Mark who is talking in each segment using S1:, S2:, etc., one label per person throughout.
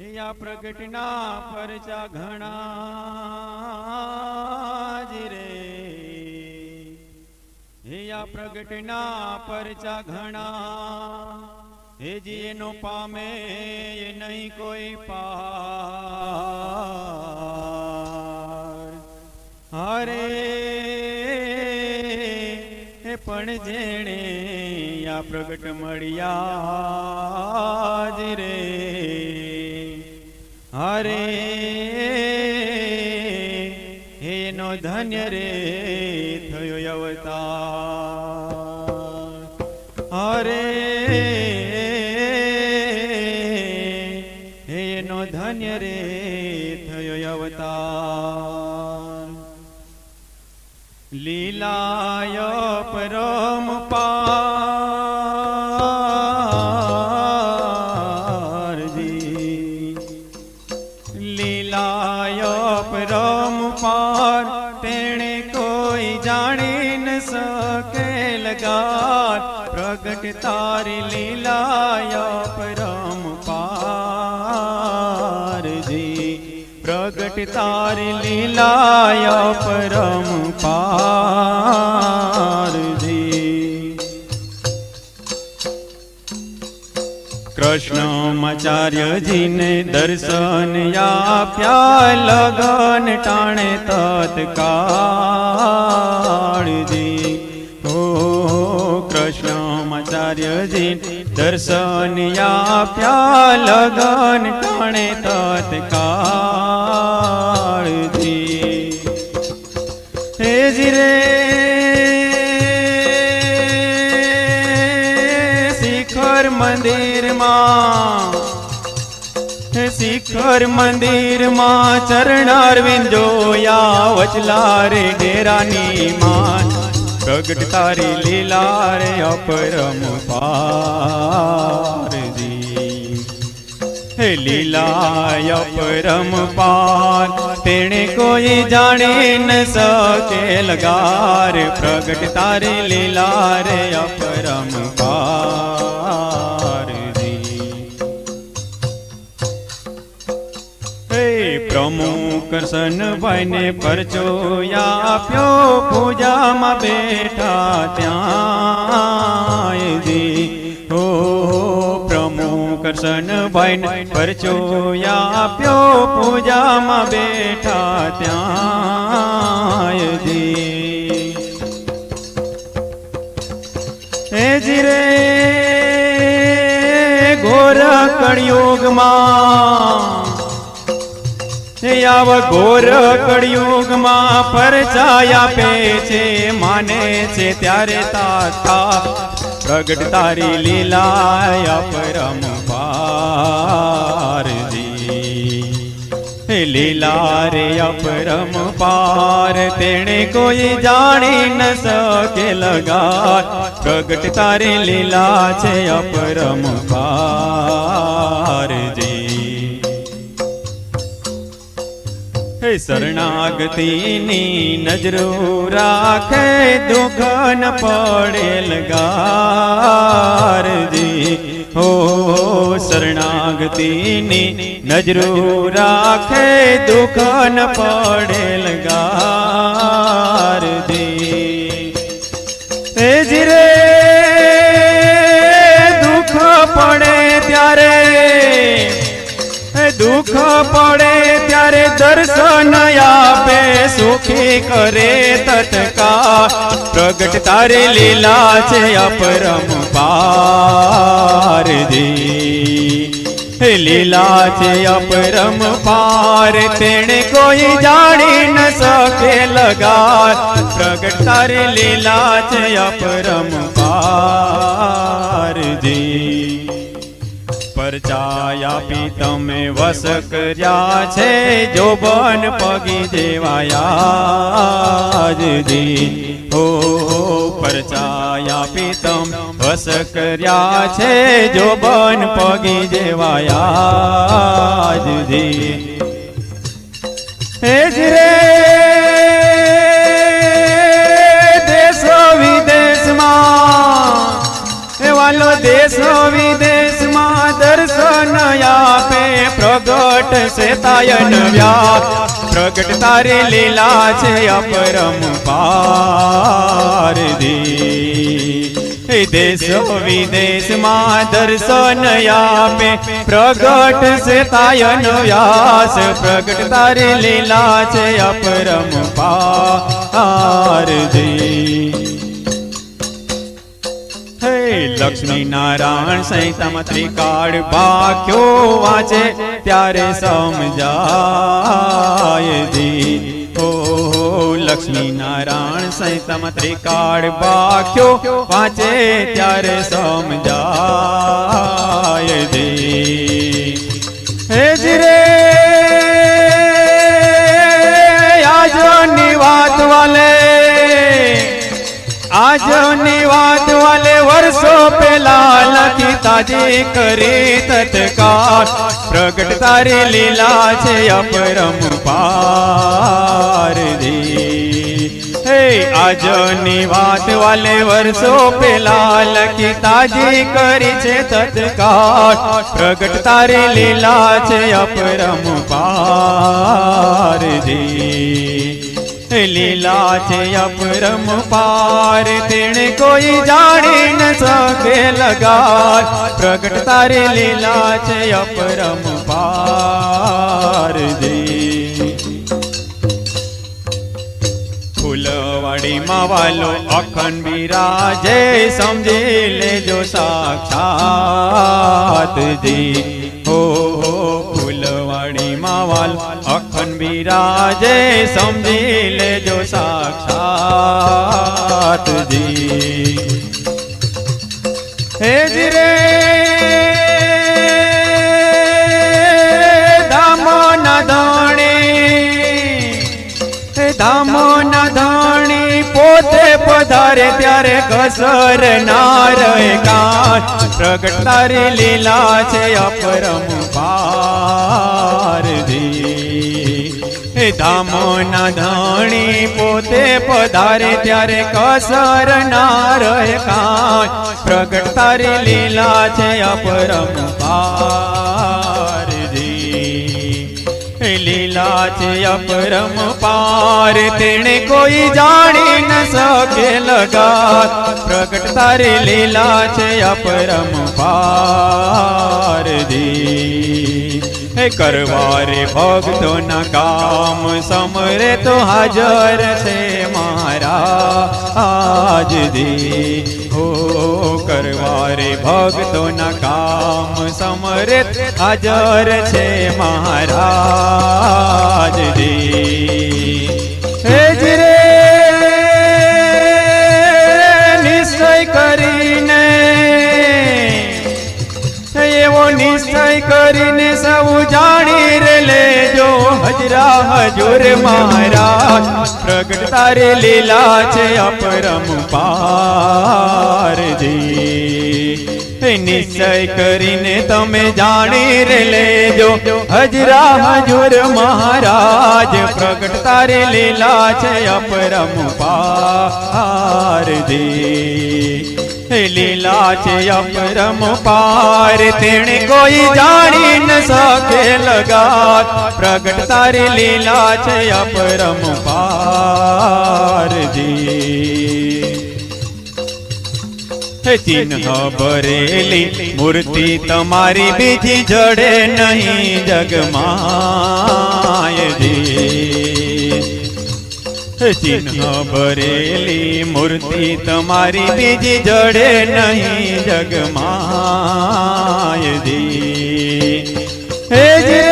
S1: या प्रगटना परचा घणा जी रे, या प्रगटना परचा घणा हे जी एनो पामे ये नहीं कोई पार। हरे पण जेणे या प्रगट मळिया जी रे, हरे हेनो धन्य रे थयो अवतार। हरे हेनो धन्य रे थयो अवतार। लीलाय परम पार जी, लीलाय परम पार तेणे कोई जानी न सके लगार। प्रगट तारी लीलाय परम पार जी, प्रगट तारी लीलाय परम पार जी। कृष्णाचार्य जी ने दर्शन आप्या लगन टाणे तत्काल जी। ओ कृष्णाचार्य जी दर्शन आप्या लगन टाणे तत्काल जी। हे जी रे शिखर मंदिर मां, शिखर मंदिर मां चरणारविंद जोया वचला रे डेरानी मान। प्रगट तारी लीला रे अपरम पार जी, हे लीला अपरम पार तेणे कोई जाने न सके लगार। प्रगट तारी लीला रे अपरम पार जी। हे प्रमुख सन भाई ने परचो आप्यो पूजा में बैठा त्याय जी। ओ प्रमुख सन भाई ने परचो आप्यो पूजा में बैठा त्याय जी। हे जी रे घोर कलियुग मां, आव घोर कलियुग मां परचाया पे छे माने छे त्यारे ताता। प्रगट तारी लीला परम पार जी, लीला रे अपरम पार तेणे कोई जानी न सके लगार। प्रगट तारी लीला छे अपरम पार जी। हे शरणागति नी नजरो राखे दुख न पड़े लगार जी। हो शरणागति नी नजरो राखे दुख न पड़े लगार जी। हे जी रे दुख पड़े त्यारे, दुख पड़े त्यारे दर्शन आपे सुखी करे तत्काल। प्रगट तारी लीला छे अपरम पार जी, लीला छे अपरम पार तेणे कोई जानी न सके लगार। प्रगट तारी लीला छे अपरम पार जी। परचाया पी तमे वस कर्या छे जोबन पगी जेवाया जी। हो परचाया पी तम वस कर्या छे जोबन पगी जेवाया जी। हे जी रे देश विदेश मां वालो देश विदेश પ્રગટ છે તાયન વ્યાસ પ્રગટ તારી લીલા છે અપરંપાર દી દેશ વિદેશમાં દર્શન આપે પ્રગટ છે તાયન વ્યાસ પ્રગટ તારી લીલા છે અપરંપાર દી લક્ષ્મી નારાયણ સંહિતામાં ત્રિકાળ ભાગ્યો વાંચે ત્યારે સમજાય દી ઓ લક્ષ્મી નારાયણ સંહિતામાં ત્રિકાળ ભાગ્યો વાંચે ત્યારે સમજાય દી હે રે આજની વાત વાલે આજની વાત વાલે વર્ષો પહેલા લખી તાજી કરી તત્કાળ પ્રગટ તારી લીલા છે અપરંપાર દી હે આજની વાત વાલે વર્ષો પહેલા લખી તાજી કરી છે તત્કાળ પ્રગટ તારી લીલા છે અપરંપાર દી લીલા છે અપરંપાર તેણે કોઈ જાણી ન શકે લગાર પ્રગટ તારી લીલા છે અપરંપાર દી ફૂલવાડીમાં વાલો અખંડ બિરાજે સમજી લેજો સાક્ષાત જી હો ફૂલવાડીમાં વાલો અખંડ બિરાજે સમજી લેજો સાક્ષાત જી હે જી રે ધામો ના ધણી પોતે પધારે ત્યારે કસર ના રહે કાન પ્રગટ તારી લીલા છે અપરંપાર દી ધામો ના ધણી પોતે પધારે ત્યારે કસર ના રહે કાન પ્રગટ તારી લીલા છે અપરંપાર દી લીલા છે અપરંપાર તેણે કોઈ જાણી ન શકે લગાત પ્રગટ તારી લીલા છે અપરંપાર દી કરવારે ભક્તોના કામ સમરે તો હાજર છે મારા આજ દી હો કરવારે ભક્તોના કામ સમરે હાજર છે મહારાજ દી હે જી રે નિશ્ચય કરીને એવો નિશ્ચય કરીને સૌ જાણી રે લેજો હજરા હજુર મહારાજ પ્રગટ તારી લીલા છે અપરંપાર દી નિશ્ચય કરીને તમે જાણી રે લેજો હજરા હજુર મહારાજ પ્રગટ તારી લીલા છે અપરંપાર દી લીલા છે અપરંપાર તેણે કોઈ જાણી ન શકે લગાત પ્રગટ તારી લીલા છે અપરંપાર દી ચિહ્ન ભરેલી મૂર્તિ તમારી બીજી જડે નહીં જગમાય દી ચિહ્ન ભરેલી મૂર્તિ તમારી બીજી જડે નહીં જગમાય દી હે જે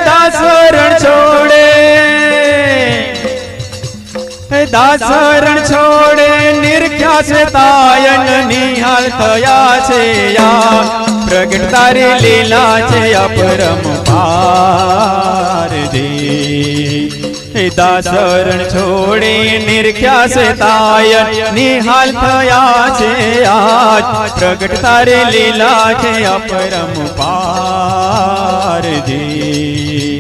S1: દાસરણ છોડે દાસરણ છોડે નિર્ખ્યા છે તાયન નિહાલ થયા છે યા પ્રગટ તારી લીલા છે અપરંપાર દી દાસરણ છોડી નિર્ખ્યા છે તાયન નિહાલ થયા છે આજ પ્રગટ તારી લીલા છે અપરંપાર દી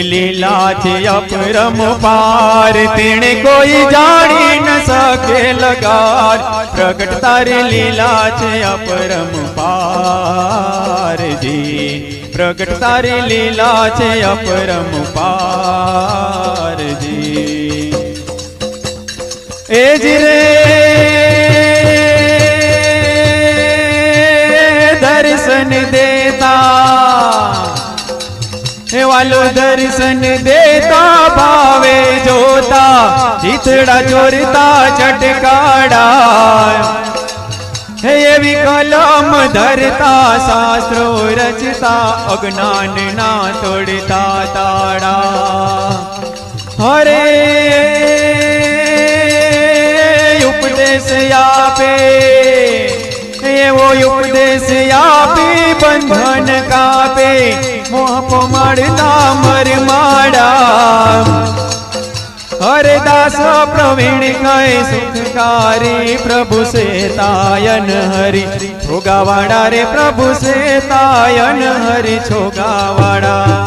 S1: લીલા છે અપરંપાર તેણે કોઈ જાણી ન શકે લગાર પ્રગટ તારી લીલા છે અપરંપારજી પ્રગટ તારી લીલા છે અપરંપારજી એ જ રે દર્શન દેતા હે વાલો દર્શન દેતા ભાવે જોતા ચિતડા ચોરતા ચટકાડા હે એવી કલમ ધરતા શાસ્ત્રો રચતા અજ્ઞાન ના તોડતા તાડા હરે ઉપદેશ આપે એવો ઉપદેશ આપી બંધન કાપે મોહ પમાડતા મરમાડા હરદાસ પ્રવીણ કહે સુખકારી પ્રભુ સે તાયન હરી છોગાવાડા રે પ્રભુ સે તાયન હરી છોગાવાડા